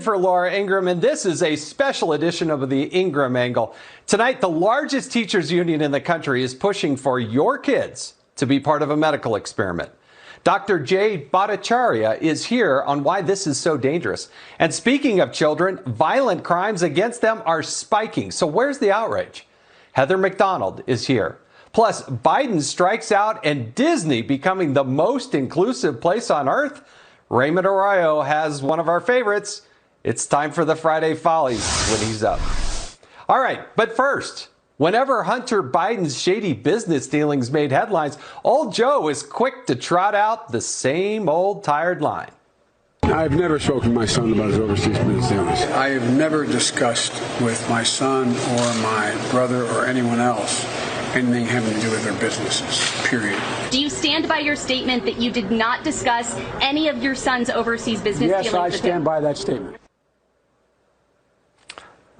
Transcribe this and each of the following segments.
for Laura Ingram, and this is a special edition of the Ingram Angle. Tonight, the largest teachers union in the country is pushing for your kids to be part of a medical experiment. Dr. Jay Bhattacharya is here on why this is so dangerous. And speaking of children, violent crimes against them are spiking. So where's the outrage? Heather McDonald is here. Plus, Biden strikes out and Disney becoming the most inclusive place on earth. Raymond Arroyo has one of our favorites. It's time for the Friday Follies when he's up. All right, but first, whenever Hunter Biden's shady business dealings made headlines, old Joe is quick to trot out the same old tired line. I've never spoken to my son about his overseas business dealings. I have never discussed with my son or my brother or anyone else anything having to do with their businesses, period. Do you stand by your statement that you did not discuss any of your son's overseas business dealings? Yes, I stand by that statement.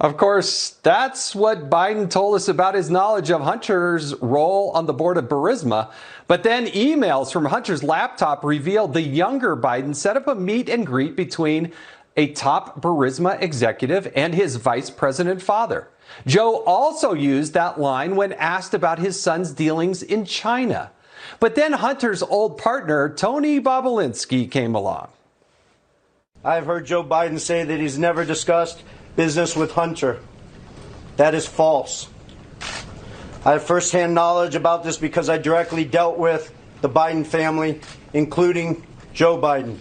Of course, that's what Biden told us about his knowledge of Hunter's role on the board of Burisma. But then emails from Hunter's laptop revealed the younger Biden set up a meet and greet between a top Burisma executive and his vice president father. Joe also used that line when asked about his son's dealings in China. But then Hunter's old partner, Tony Bobulinski, came along. I've heard Joe Biden say that he's never discussed business with Hunter. That is false. I have firsthand knowledge about this because I directly dealt with the Biden family, including Joe Biden.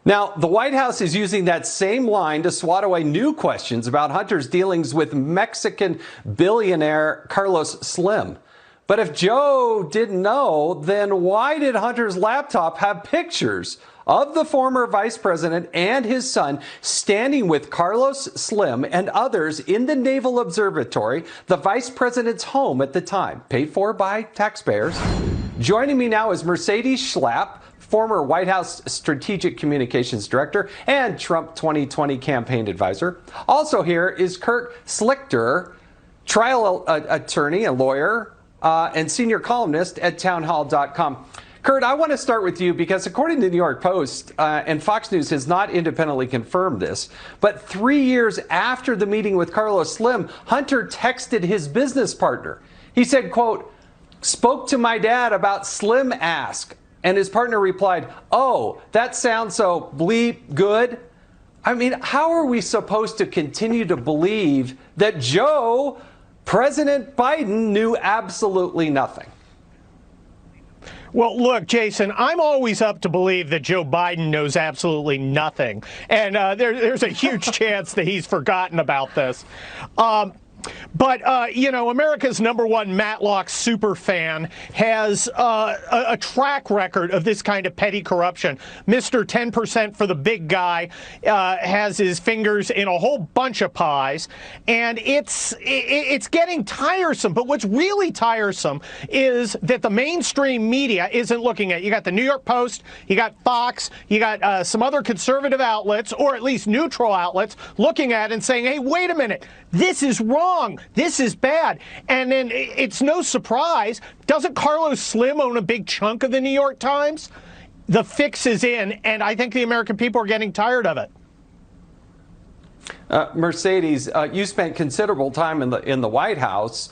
Now, the White House is using that same line to swat away new questions about Hunter's dealings with Mexican billionaire Carlos Slim. But if Joe didn't know, then why did Hunter's laptop have pictures of the former vice president and his son standing with Carlos Slim and others in the Naval Observatory, the vice president's home at the time, paid for by taxpayers? Joining me now is Mercedes Schlapp, former White House Strategic Communications Director and Trump 2020 campaign advisor. Also here is Kurt Schlichter, trial attorney, a lawyer, and senior columnist at townhall.com. Kurt, I want to start with you because according to the New York Post, and Fox News has not independently confirmed this, but 3 years after the meeting with Carlos Slim, Hunter texted his business partner. He said, quote, "Spoke to my dad about Slim ask." And his partner replied, "Oh, that sounds so bleep good." I mean, how are we supposed to continue to believe that Joe, President Biden, knew absolutely nothing? Well, look, Jason, I'm always up to believe that Joe Biden knows absolutely nothing. And there's a huge chance that he's forgotten about this. But, you know, America's #1 Matlock super fan has a track record of this kind of petty corruption. Mr. 10% for the big guy has his fingers in a whole bunch of pies, and it's getting tiresome. But what's really tiresome is that the mainstream media isn't looking at it. You got the New York Post, you got Fox, you got some other conservative outlets, or at least neutral outlets, looking at it and saying, hey, wait a minute, this is wrong. This is bad. And then it's no surprise. Doesn't Carlos Slim own a big chunk of the New York Times? The fix is in, and I think the American people are getting tired of it. Mercedes, you spent considerable time in the White House.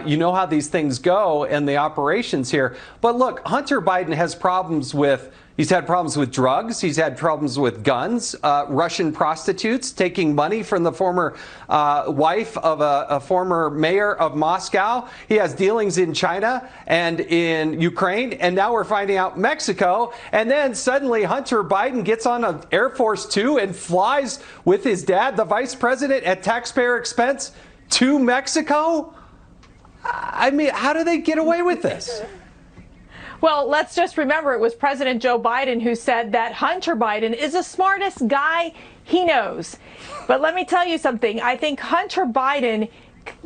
You know how these things go and the operations here. But look, Hunter Biden has problems with. He's had problems with drugs. He's had problems with guns, Russian prostitutes, taking money from the former wife of a former mayor of Moscow. He has dealings in China and in Ukraine. And now we're finding out Mexico. And then suddenly Hunter Biden gets on an Air Force Two and flies with his dad, the vice president, at taxpayer expense to Mexico. I mean, how do they get away with this? Well, let's just remember it was President Joe Biden who said that Hunter Biden is the smartest guy he knows. But let me tell you something. I think Hunter Biden,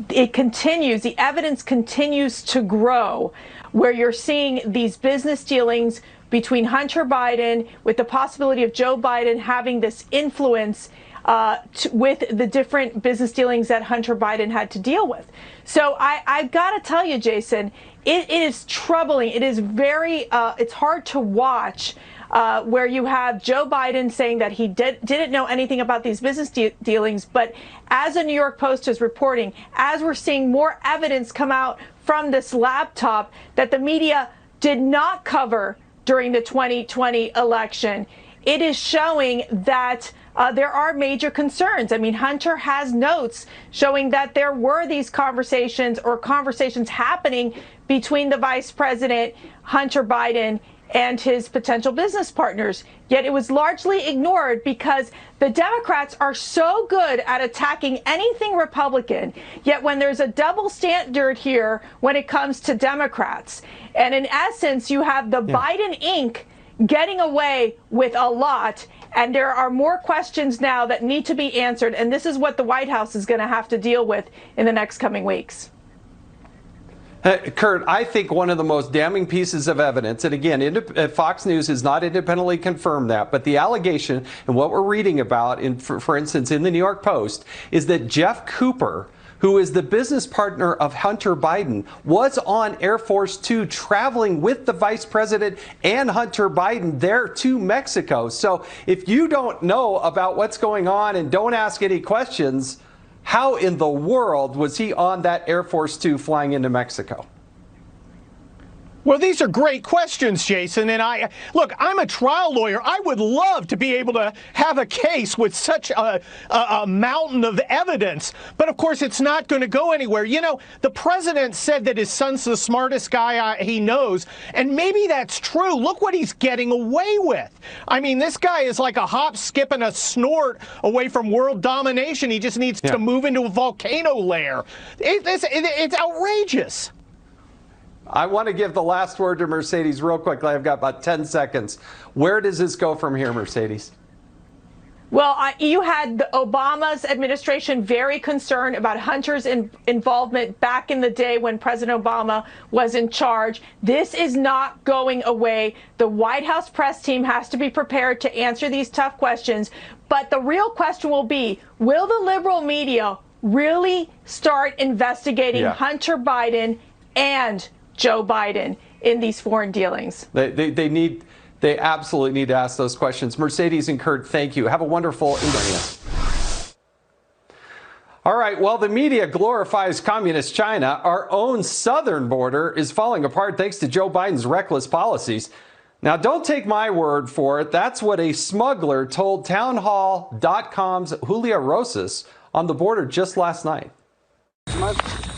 the evidence continues to grow, where you're seeing these business dealings between Hunter Biden with the possibility of Joe Biden having this influence with the different business dealings that Hunter Biden had to deal with. So I've got to tell you, Jason, it is troubling. It is very, it's hard to watch where you have Joe Biden saying that he didn't know anything about these business dealings. But as the New York Post is reporting, as we're seeing more evidence come out from this laptop that the media did not cover during the 2020 election, it is showing that there are major concerns. I mean, Hunter has notes showing that there were these conversations happening between the vice president, Hunter Biden, and his potential business partners. Yet it was largely ignored because the Democrats are so good at attacking anything Republican. Yet when there's a double standard here when it comes to Democrats, and in essence, you have the Biden Inc. getting away with a lot. And there are more questions now that need to be answered. And this is what the White House is going to have to deal with in the next coming weeks. Kurt, I think one of the most damning pieces of evidence, and again, Fox News has not independently confirmed that, but the allegation and what we're reading about, for instance, in the New York Post, is that Jeff Cooper, who is the business partner of Hunter Biden, was on Air Force Two traveling with the vice president and Hunter Biden there to Mexico. So if you don't know about what's going on and don't ask any questions, how in the world was he on that Air Force Two flying into Mexico? Well, these are great questions, Jason. And I'm a trial lawyer. I would love to be able to have a case with such a mountain of evidence. But of course, it's not going to go anywhere. You know, the president said that his son's the smartest guy he knows. And maybe that's true. Look what he's getting away with. I mean, this guy is like a hop, skip, and a snort away from world domination. He just needs to move into a volcano lair. It's outrageous. I want to give the last word to Mercedes real quickly. I've got about 10 seconds. Where does this go from here, Mercedes? Well, you had the Obama's administration very concerned about Hunter's involvement back in the day when President Obama was in charge. This is not going away. The White House press team has to be prepared to answer these tough questions. But the real question will be, will the liberal media really start investigating Hunter Biden and Joe Biden in these foreign dealings? They absolutely need to ask those questions. Mercedes and Kurt, thank you. Have a wonderful evening. All right, well, the media glorifies communist China. Our own southern border is falling apart thanks to Joe Biden's reckless policies. Now, don't take my word for it. That's what a smuggler told townhall.com's Julia Rosas on the border just last night.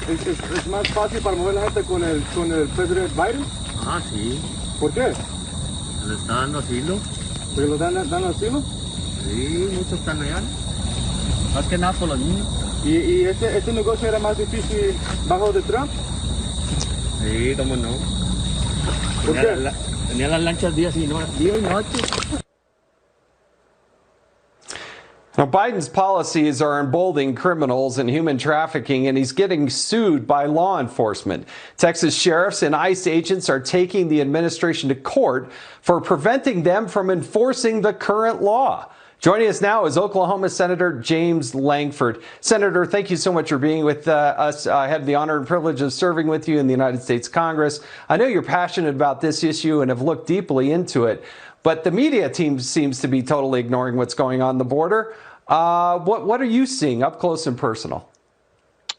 Es más fácil para mover la gente con el presidente Biden. Ah, sí. ¿Por qué? ¿Le está dando asilo? ¿Porque lo dan asilo? Sí, muchos están allá. Más que nada por los niños. ¿Y este negocio era más difícil bajo de Trump? Sí, cómo no. ¿Por qué? Tenía las lanchas día y noche. Now, Biden's policies are emboldening criminals and human trafficking, and he's getting sued by law enforcement. Texas sheriffs and ICE agents are taking the administration to court for preventing them from enforcing the current law. Joining us now is Oklahoma Senator James Langford. Senator, thank you so much for being with us. I had the honor and privilege of serving with you in the United States Congress. I know you're passionate about this issue and have looked deeply into it, but the media team seems to be totally ignoring what's going on the border. What are you seeing up close and personal?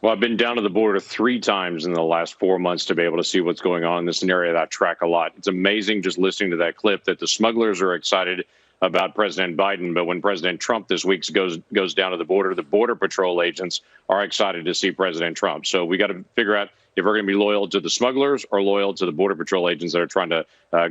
Well, I've been down to the border 3 times in the last 4 months to be able to see what's going on in this area that I track a lot. It's amazing just listening to that clip that the smugglers are excited about President Biden, but when President Trump this week goes down to the Border Patrol agents are excited to see President Trump. So we got to figure out if we're going to be loyal to the smugglers or loyal to the Border Patrol agents that are trying to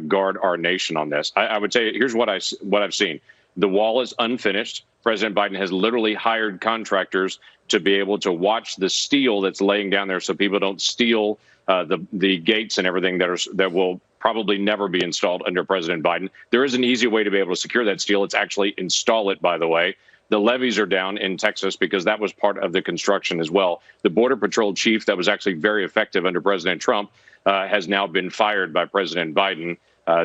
guard our nation on this. I would say here's what I've seen. The wall is unfinished. President Biden has literally hired contractors to be able to watch the steel that's laying down there so people don't steal the gates and everything that will probably never be installed under President Biden. There is an easy way to be able to secure that steel. It's actually install it, by the way. The levees are down in Texas because that was part of the construction as well. The Border Patrol chief that was actually very effective under President Trump has now been fired by President Biden.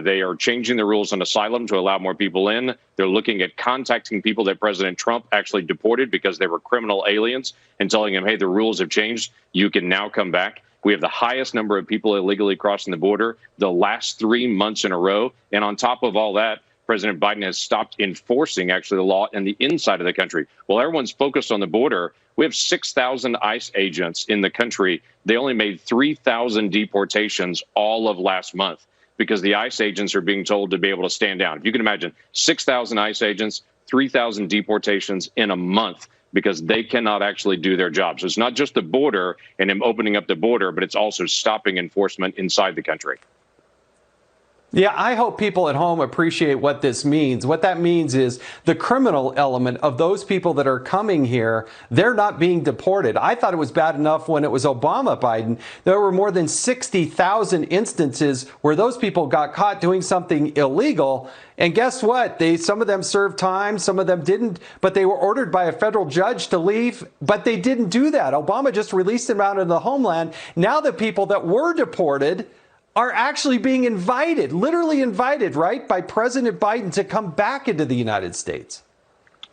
They are changing the rules on asylum to allow more people in. They're looking at contacting people that President Trump actually deported because they were criminal aliens and telling them, hey, the rules have changed. You can now come back. We have the highest number of people illegally crossing the border the last 3 months in a row. And on top of all that, President Biden has stopped enforcing actually the law in the inside of the country. While everyone's focused on the border, we have 6,000 ICE agents in the country. They only made 3,000 deportations all of last month because the ICE agents are being told to be able to stand down. If you can imagine, 6,000 ICE agents, 3,000 deportations in a month because they cannot actually do their job. So it's not just the border and him opening up the border, but it's also stopping enforcement inside the country. Yeah, I hope people at home appreciate what this means. What that means is the criminal element of those people that are coming here, they're not being deported. I thought it was bad enough when it was Obama Biden. There were more than 60,000 instances where those people got caught doing something illegal. And guess what? Some of them served time, some of them didn't, but they were ordered by a federal judge to leave, but they didn't do that. Obama just released them out of the homeland. Now the people that were deported are actually being invited, literally invited, right, by President Biden to come back into the United States.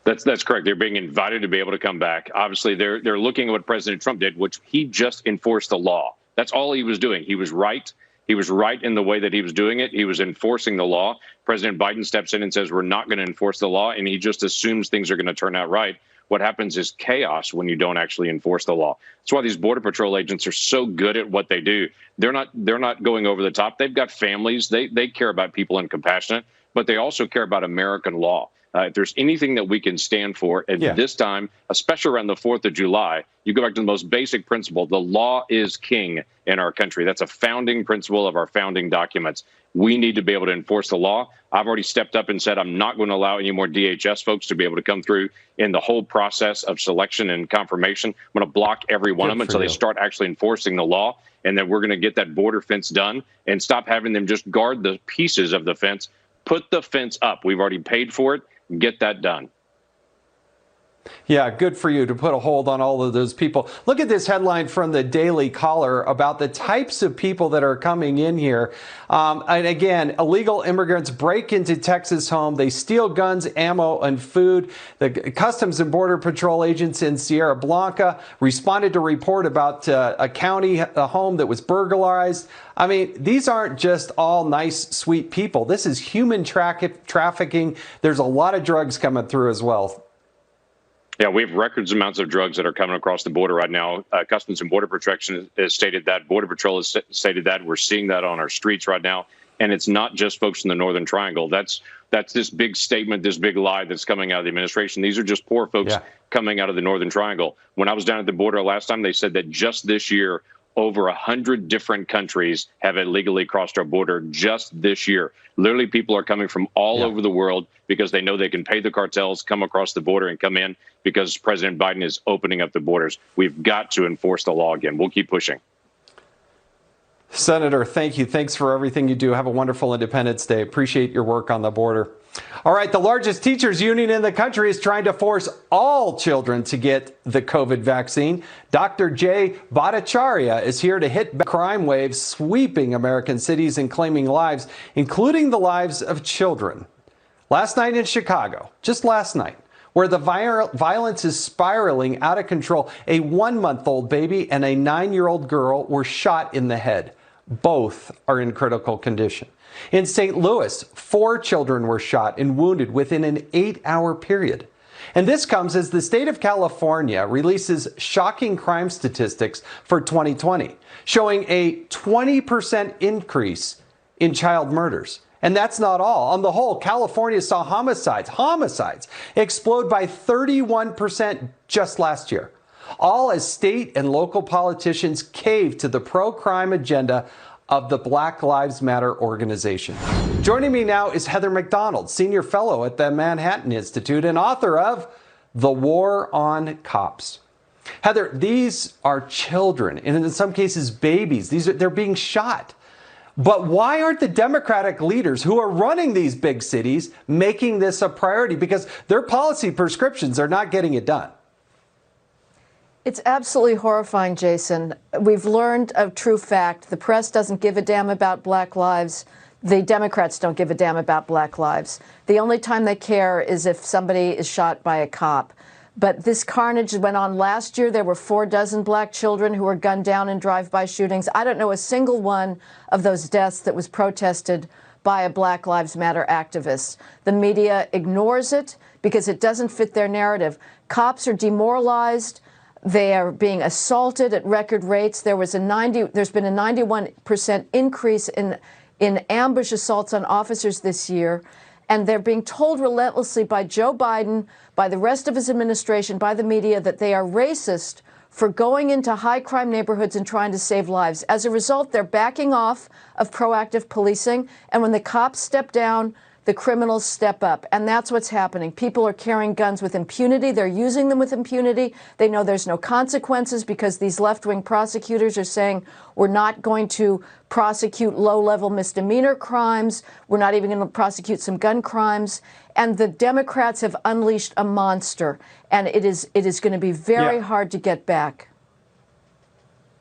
That's correct. They're being invited to be able to come back. Obviously, they're looking at what President Trump did, which he just enforced the law. That's all he was doing. He was right. He was right in the way that he was doing it. He was enforcing the law. President Biden steps in and says, we're not going to enforce the law. And he just assumes things are going to turn out right. What happens is chaos when you don't actually enforce the law. That's why these Border Patrol agents are so good at what they do. They're not going over the top. They've got families. They care about people and compassionate, but they also care about American law. If there's anything that we can stand for at this time, especially around the 4th of July, you go back to the most basic principle. The law is king in our country. That's a founding principle of our founding documents. We need to be able to enforce the law. I've already stepped up and said I'm not going to allow any more DHS folks to be able to come through in the whole process of selection and confirmation. I'm going to block every one of them until they start actually enforcing the law. And then we're going to get that border fence done and stop having them just guard the pieces of the fence. Put the fence up. We've already paid for it. Get that done. Yeah, good for you to put a hold on all of those people. Look at this headline from the Daily Caller about the types of people that are coming in here. And again, illegal immigrants break into Texas home. They steal guns, ammo, and food. The Customs and Border Patrol agents in Sierra Blanca responded to a report about a county home that was burglarized. I mean, these aren't just all nice, sweet people. This is human trafficking. There's a lot of drugs coming through as well. Yeah, we have records amounts of drugs that are coming across the border right now. Customs and Border Protection has stated that. Border Patrol has stated that. We're seeing that on our streets right now. And it's not just folks in the Northern Triangle. That's this big statement, this big lie that's coming out of the administration. These are just poor folks coming out of the Northern Triangle. When I was down at the border last time, they said that just this year, over 100 different countries have illegally crossed our border just this year. Literally, people are coming from all over the world because they know they can pay the cartels, come across the border and come in because President Biden is opening up the borders. We've got to enforce the law again. We'll keep pushing. Senator, thank you. Thanks for everything you do. Have a wonderful Independence Day. Appreciate your work on the border. All right, the largest teachers union in the country is trying to force all children to get the COVID vaccine. Dr. Jay Bhattacharya is here to hit back crime waves sweeping American cities and claiming lives, including the lives of children. Last night in Chicago, just last night, where the violence is spiraling out of control, a 1-month-old baby and a 9-year-old girl were shot in the head. Both are in critical condition. In St. Louis, 4 children were shot and wounded within an 8-hour period. And this comes as the state of California releases shocking crime statistics for 2020, showing a 20% increase in child murders. And that's not all. On the whole, California saw homicides explode by 31% just last year. All as state and local politicians caved to the pro-crime agenda of the Black Lives Matter organization. Joining me now is Heather McDonald, senior fellow at the Manhattan Institute and author of The War on Cops. Heather, these are children, and in some cases babies. They're being shot. But why aren't the Democratic leaders who are running these big cities making this a priority? Because their policy prescriptions are not getting it done. It's absolutely horrifying, Jason. We've learned a true fact. The press doesn't give a damn about Black lives. The Democrats don't give a damn about Black lives. The only time they care is if somebody is shot by a cop. But this carnage went on last year. There were 4 dozen Black children who were gunned down in drive-by shootings. I don't know a single one of those deaths that was protested by a Black Lives Matter activist. The media ignores it because it doesn't fit their narrative. Cops are demoralized. They are being assaulted at record rates. There's been a 91% increase in ambush assaults on officers this year. And they're being told relentlessly by Joe Biden, by the rest of his administration, by the media, that they are racist for going into high-crime neighborhoods and trying to save lives. As a result, they're backing off of proactive policing. And when the cops step down, the criminals step up. And that's what's happening. People are carrying guns with impunity. They're using them with impunity. They know there's no consequences because these left-wing prosecutors are saying we're not going to prosecute low-level misdemeanor crimes. We're not even going to prosecute some gun crimes. And the Democrats have unleashed a monster. And it is going to be very hard to get back.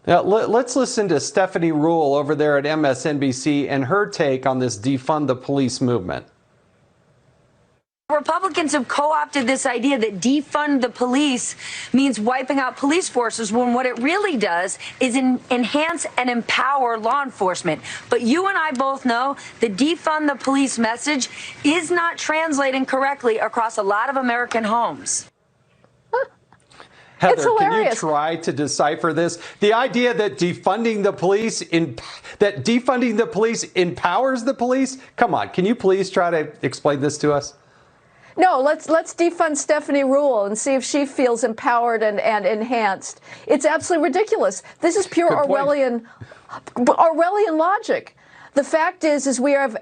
Now, let's listen to Stephanie Ruhle over there at MSNBC and her take on this defund the police movement. Republicans have co-opted this idea that defund the police means wiping out police forces, when what it really does is enhance and empower law enforcement. But you and I both know the defund the police message is not translating correctly across a lot of American homes. Heather, can you try to decipher this? The idea that defunding the police empowers the police? Come on, can you please try to explain this to us? No, let's defund Stephanie Ruhle and see if she feels empowered and enhanced. It's absolutely ridiculous. This is pure Orwellian logic. The fact is we're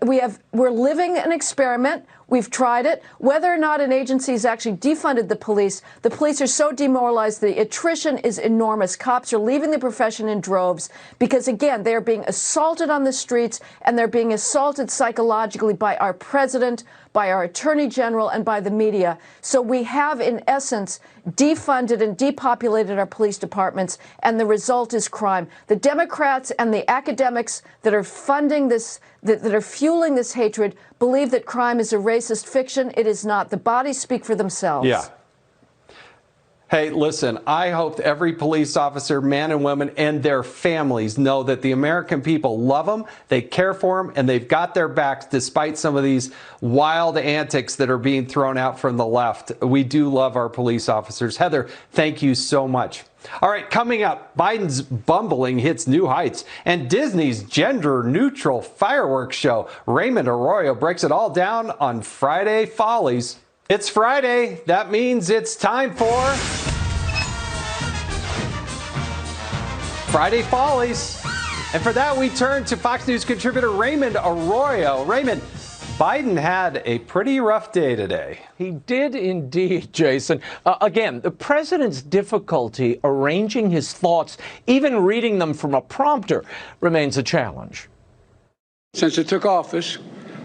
living an experiment. We've tried it. Whether or not an agency has actually defunded the police are so demoralized. The attrition is enormous. Cops are leaving the profession in droves because, again, they're being assaulted on the streets, and they're being assaulted psychologically by our president, by our attorney general, and by the media. So we have, in essence, defunded and depopulated our police departments, and the result is crime. The Democrats and the academics that are funding this, that are fueling this hatred, believe that crime is a racist fiction. It is not. The bodies speak for themselves. Yeah. Hey, listen, I hope every police officer, man and woman, and their families know that the American people love them, they care for them, and they've got their backs despite some of these wild antics that are being thrown out from the left. We do love our police officers. Heather, thank you so much. All right, coming up, Biden's bumbling hits new heights, and Disney's gender-neutral fireworks show. Raymond Arroyo breaks it all down on Friday Follies. It's Friday. That means it's time for Friday Follies. And for that, we turn to Fox News contributor Raymond Arroyo. Raymond, Biden had a pretty rough day today. He did indeed, Jason. Again, the president's difficulty arranging his thoughts, even reading them from a prompter, remains a challenge. Since it took office,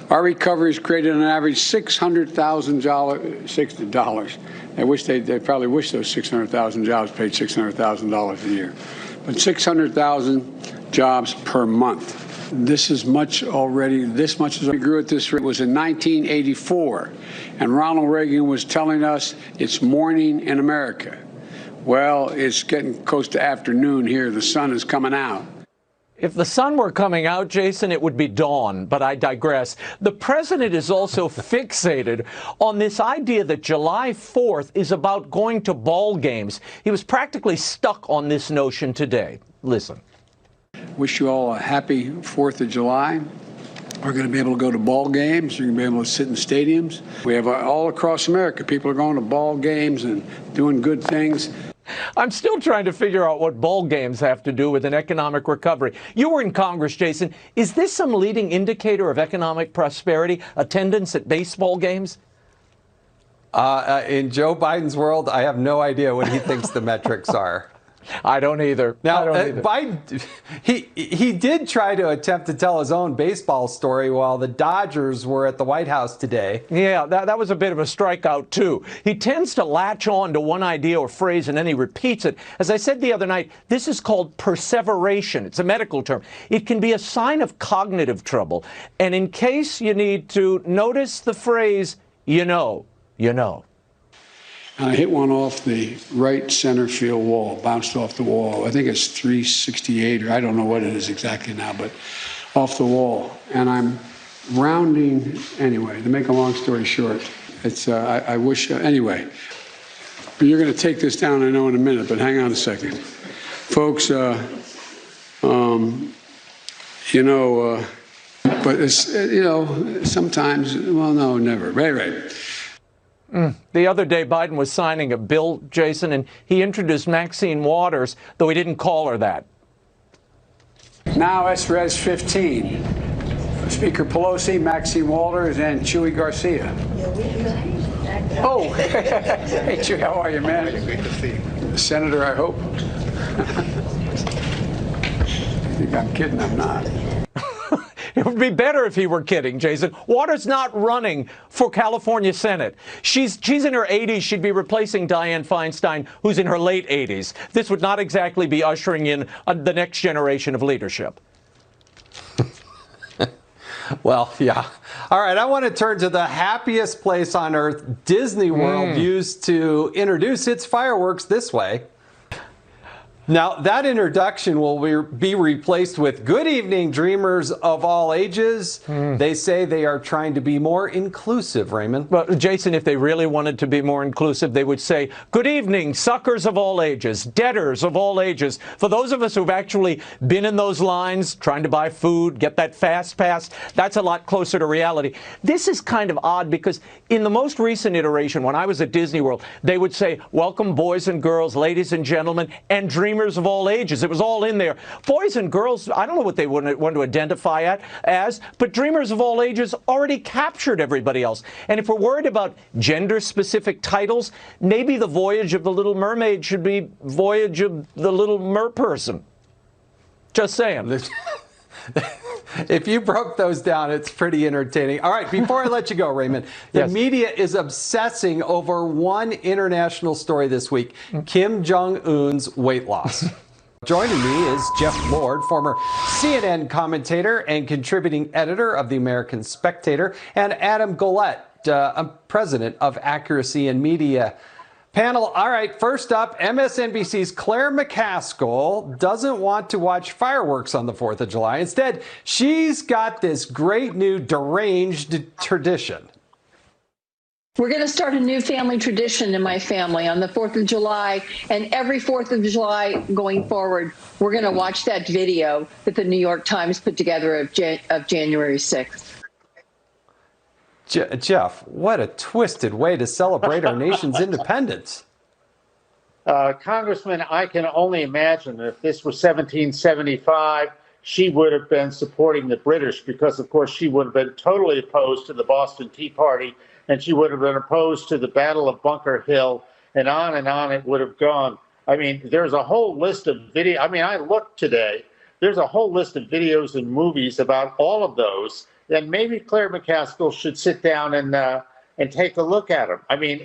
our recovery has created an average $600,000. I wish they probably wish those 600,000 jobs paid $600,000 a year, but 600,000 jobs per month. This is much already. This much as we grew at this rate was in 1984, and Ronald Reagan was telling us it's morning in America. Well, it's getting close to afternoon here. The sun is coming out. If the sun were coming out, Jason, it would be dawn, but I digress. The president is also fixated on this idea that July 4th is about going to ball games. He was practically stuck on this notion today. Listen. Wish you all a happy 4th of July. We're going to be able to go to ball games. You're going to be able to sit in stadiums. We have all across America, people are going to ball games and doing good things. I'm still trying to figure out what ball games have to do with an economic recovery. You were in Congress, Jason. Is this some leading indicator of economic prosperity, attendance at baseball games? In Joe Biden's world, I have no idea what he thinks the metrics are. I don't either. Now, Biden, he did try to attempt to tell his own baseball story while the Dodgers were at the White House today. Yeah, that was a bit of a strikeout, too. He tends to latch on to one idea or phrase and then he repeats it. As I said the other night, this is called perseveration. It's a medical term. It can be a sign of cognitive trouble. And in case you need to notice the phrase, you know, you know. I hit one off the right center field wall, bounced off the wall. I think it's 368, or I don't know what it is exactly now, but off the wall. And I'm rounding, anyway, to make a long story short, it's, I wish, anyway, you're going to take this down, I know, in a minute, but hang on a second. Folks, you know, but it's, you know, sometimes, well, no, never. Right. The other day, Biden was signing a bill, Jason, and he introduced Maxine Waters, though he didn't call her that. Now it's Res 15. Speaker Pelosi, Maxine Waters, and Chewy Garcia. Oh, hey, Chewy, how are you, man? Great to see you. Senator, I hope. You think I'm kidding? I'm not. It would be better if he were kidding, Jason. Waters not running for California Senate. She's in her 80s. She'd be replacing Dianne Feinstein, who's in her late 80s. This would not exactly be ushering in the next generation of leadership. Well, yeah. All right, I want to turn to the happiest place on earth. Disney World used to introduce its fireworks this way. Now, that introduction will be replaced with "Good evening, dreamers of all ages." They say they are trying to be more inclusive, Raymond. Well, Jason, if they really wanted to be more inclusive, they would say, "Good evening, suckers of all ages, debtors of all ages." For those of us who've actually been in those lines, trying to buy food, get that fast pass, that's a lot closer to reality. This is kind of odd because in the most recent iteration, when I was at Disney World, they would say, "Welcome, boys and girls, ladies and gentlemen, and dreamers of all ages." It was all in there. Boys and girls, I don't know what they want to identify as, but dreamers of all ages already captured everybody else. And if we're worried about gender-specific titles, maybe the Voyage of the Little Mermaid should be Voyage of the Little Merperson. Just saying. If you broke those down, it's pretty entertaining. All right, before I let you go, Raymond, the media is obsessing over one international story this week, Kim Jong-un's weight loss. Joining me is Jeff Lord, former CNN commentator and contributing editor of the American Spectator, and Adam Golett, president of Accuracy in Media. Panel, all right, first up, MSNBC's Claire McCaskill doesn't want to watch fireworks on the 4th of July. Instead, she's got this great new deranged tradition. We're going to start a new family tradition in my family on the 4th of July, and every 4th of July going forward, we're going to watch that video that the New York Times put together of January 6th. Jeff, what a twisted way to celebrate our nation's independence. Congressman, I can only imagine if this was 1775, she would have been supporting the British because, of course, she would have been totally opposed to the Boston Tea Party, and she would have been opposed to the Battle of Bunker Hill, and on it would have gone. I mean, there's a whole list of video. I mean, I looked today. There's a whole list of videos and movies about all of those. Then maybe Claire McCaskill should sit down and take a look at them. I mean,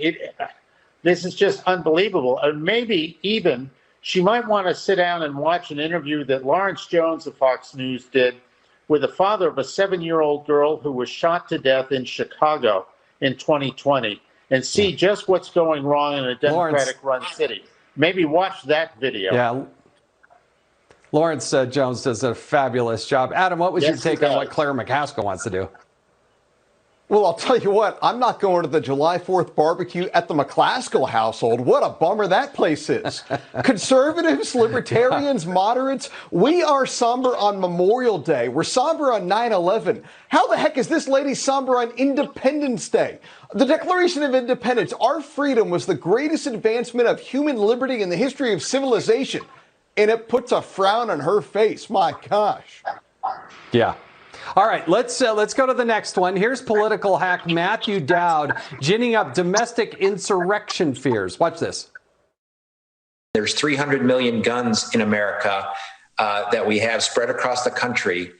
this is just unbelievable. And maybe even she might want to sit down and watch an interview that Lawrence Jones of Fox News did with the father of a 7-year-old girl who was shot to death in Chicago in 2020 and see just what's going wrong in a Democratic-run city. Maybe watch that video. Yeah. Lawrence Jones does a fabulous job. Adam, what was your take on what Claire McCaskill wants to do? Well, I'll tell you what, I'm not going to the July 4th barbecue at the McCaskill household. What a bummer that place is. Conservatives, libertarians, moderates, we are somber on Memorial Day. We're somber on 9/11. How the heck is this lady somber on Independence Day? The Declaration of Independence, our freedom, was the greatest advancement of human liberty in the history of civilization. And it puts a frown on her face. My gosh. Yeah. All right, let's go to the next one. Here's political hack Matthew Dowd ginning up domestic insurrection fears. Watch this. There's 300 million guns in America that we have spread across the country,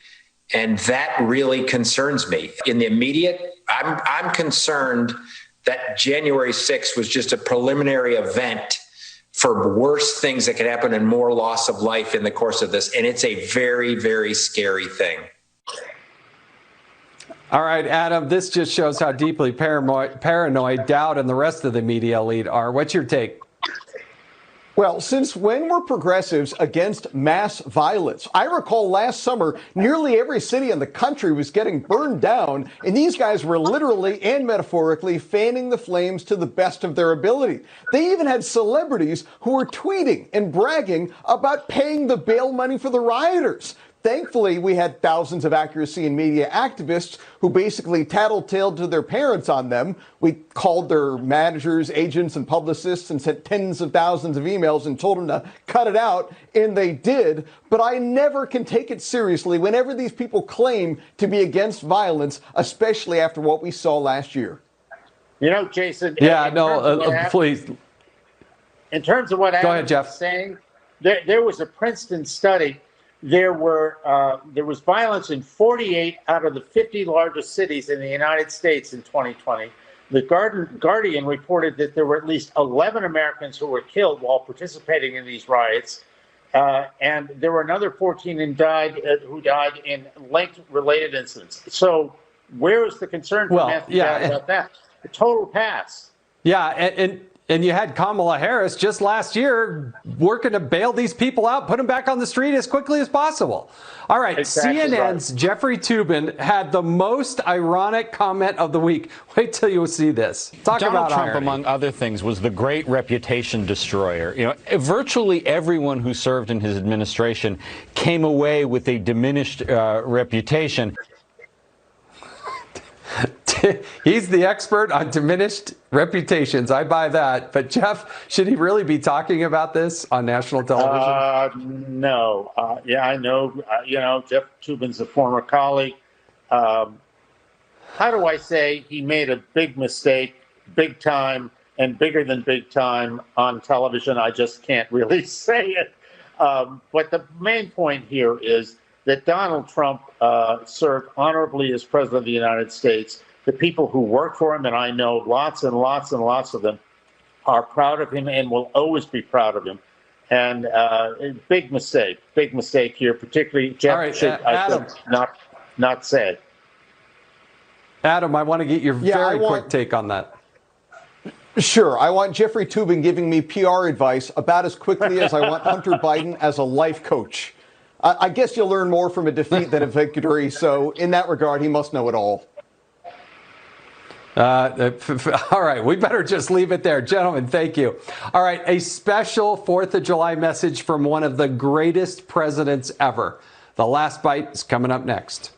and that really concerns me. In the immediate, I'm concerned that January 6th was just a preliminary event for worse things that could happen and more loss of life in the course of this. And it's a very, very scary thing. All right, Adam, this just shows how deeply paranoid Dowd and the rest of the media elite are. What's your take? Well, since when were progressives against mass violence? I recall last summer, nearly every city in the country was getting burned down, and these guys were literally and metaphorically fanning the flames to the best of their ability. They even had celebrities who were tweeting and bragging about paying the bail money for the rioters. Thankfully, we had thousands of accuracy and media activists who basically tattletaled to their parents on them. We called their managers, agents, and publicists and sent tens of thousands of emails and told them to cut it out, and they did. But I never can take it seriously whenever these people claim to be against violence, especially after what we saw last year. You know, Jason. Yeah, please. In terms of what Adam was saying, there was a Princeton study. There was violence in 48 out of the 50 largest cities in the United States in 2020. The Guardian reported that there were at least 11 Americans who were killed while participating in these riots, and there were another 14 who died in related incidents. So, where is the concern for Matthew about that? The total pass. Yeah, and you had Kamala Harris just last year working to bail these people out, put them back on the street as quickly as possible. All right, exactly. CNN's Jeffrey Toobin had the most ironic comment of the week. Wait till you see this. Donald Trump, among other things, was the great reputation destroyer. You know, virtually everyone who served in his administration came away with a diminished reputation. He's the expert on diminished reputations. I buy that. But Jeff, should he really be talking about this on national television? No. Yeah, I know. Jeff Toobin's a former colleague. How do I say he made a big mistake, big time, and bigger than big time on television? I just can't really say it. But the main point here is that Donald Trump served honorably as president of the United States. The people who work for him, and I know lots and lots and lots of them, are proud of him and will always be proud of him. And big mistake here, particularly Jeff should not say. Adam, I want to get your very quick take on that. Sure. I want Jeffrey Toobin giving me PR advice about as quickly as I want Hunter Biden as a life coach. I guess you'll learn more from a defeat than a victory. So in that regard, he must know it all. All right, we better just leave it there. Gentlemen, thank you. All right, a special 4th of July message from one of the greatest presidents ever. The Last Bite is coming up next.